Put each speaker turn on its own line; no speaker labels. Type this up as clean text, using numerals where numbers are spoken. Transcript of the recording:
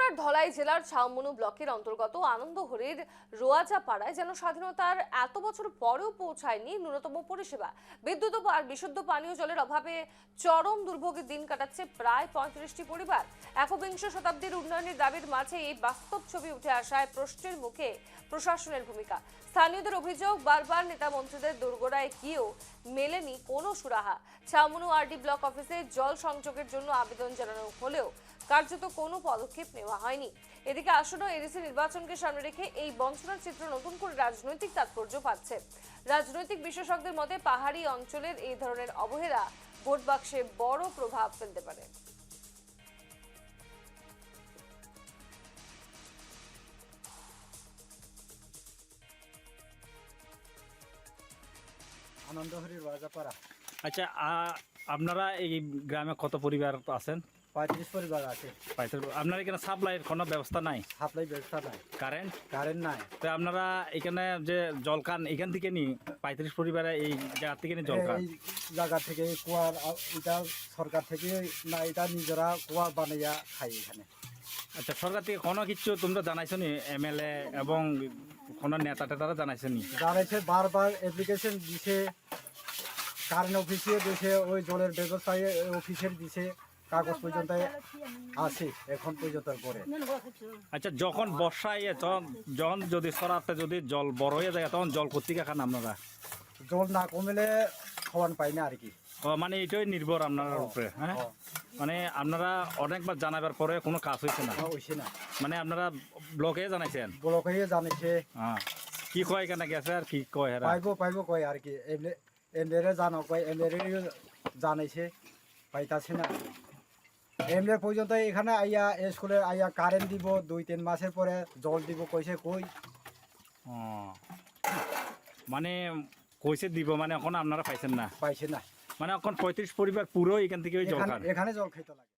বাঁকুড়ার ধলাই জেলার ছাউমনু ব্লকের অন্তর্গত আনন্দহরির রোয়াজাপাড়ায় যেন স্বাধীনতার এত বছর পরেও পৌঁছায়নি ন্যূনতম পরিষেবা। বিদ্যুৎ আর বিশুদ্ধ পানীয় জলের অভাবে চরম দুর্ভোগের দিন কাটাচ্ছে প্রায় 35টি পরিবার। একবিংশ শতাব্দীর উন্নয়নের দাবির মাঝে এই বাস্তব ছবি উঠে আসায় প্রশ্নের মুখে প্রশাসনের ভূমিকা। স্থানীয়দের অভিযোগ, বারবার নেতা মন্ত্রীদের দোরগোড়ায় গিয়েও মেলেনি কোনো সুরাহা। ছাউমনু আরডি ব্লক অফিসে জল সংযোগের জন্য আবেদন জানানো হলেও কার্যত কোনো পদক্ষেপ নেওয়া হয়নি। এদিকে আসন্ন এডিসি নির্বাচনকে সামনে রেখে এই বঞ্চনার চিত্র নতুন করে রাজনৈতিক তাৎপর্য পাচ্ছে। রাজনৈতিক বিশেষজ্ঞদের মতে পাহাড়ি অঞ্চলের এই ধরনের অবহেলা ভোট বাক্সে বড় প্রভাব ফেলতে পারে।
আনন্দহরি রাজাপাড়া।
আচ্ছা, আপনারা এই গ্রামে কত পরিবার আছেন?
35 পরিবার আছে।
আপনার এখানে সাপ্লাইয়ের কোনো ব্যবস্থা নাই?
সাপ্লাই ব্যবস্থা নাই,
কারেন্ট
নাই।
তো আপনারা এখানে যে জল খান এখান থেকে নি 35 পরিবারে এই জায়গা থেকে নি জল খান?
এই জায়গা থেকে কুয়ার, এটা সরকার থেকে না, এটা নিজেরা কুয়া বানাইয়া খাই এখানে।
আচ্ছা, সরকার থেকে কোনো কিছু তোমরা জানাইছো নি? এমএলএ এবং কোনো নেতা টেতারা জানাইছো নি?
জানাইছে, বারবার অ্যাপ্লিকেশন দিছে, কারেন্ট অফিসে দিছে, ওই জলের ব্যবস্থায় অফিসের দিছে, কাগজ পর্যন্ত আছে এখন পর্যন্ত করে।
আচ্ছা, যখন বর্ষায় যখন যদি সরাতে যদি জল বড় হয়ে যায় তখন জল কোথেকে খান আপনারা?
জল না কমলে খাওয়ান পাই না আর কি।
মানে এটাই নির্ভর আপনার উপরে। হ্যাঁ, মানে আপনারা অনেকবার জানাবার পরে কোনো কাজ হয়েছে না?
হইছে না।
মানে আপনারা ব্লকে জানাইছেন?
ব্লক হয়ে জানিছে।
হ্যাঁ, কি কয় এখানে গেছে আর কি কয়?
পাইবো কয় আর কি। এমএলএ জানো কয়, এমএলএ জানাইছে, পাইতাছে না। এমএলএ পর্যন্ত এখানে আইয়া স্কুলে আইয়া কারেন্ট দিব, 2-3 মাসের পরে জল দিব কইছে, কই
মানে কইছে দিব, মানে এখন আপনারা পাইছেন না?
পাইছে না।
মানে এখন 35 পরিবার পুরো এখান থেকে জল খান?
এখানে জল খেতে লাগে।